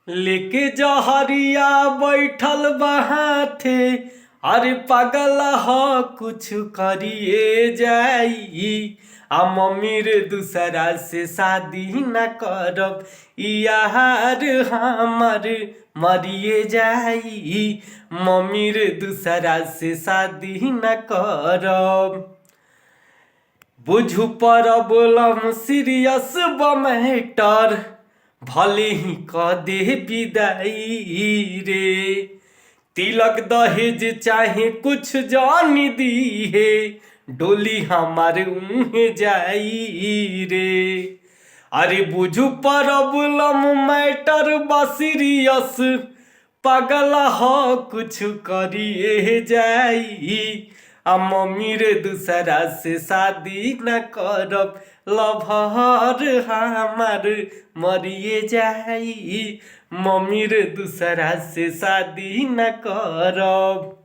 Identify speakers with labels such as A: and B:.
A: लेके जहरिया बैठल बहाथे। अरे पागल ह कुछ करिए जाई। आ मम्मी रे दूसरा से शादी न करब, यार हमर मरिए जाई। मम्मी रे दूसरा से शादी न करब। बुझू प्रॉब्लम सीरियस बमैटर, भले ही कह दे विदाई रे। तिलक दहेज चाहे कुछ जान दी है, डोली हमारे मुँह जाई रे। अरे बुझू प्रॉब्लम मैटर बा सीरियस, पागल ह कुछ करिए जाई। आ मम्मी रे दूसरा से शादी न करब, लभर हमार मरिए जाई। मम्मी रे दूसरा से शादी न करब।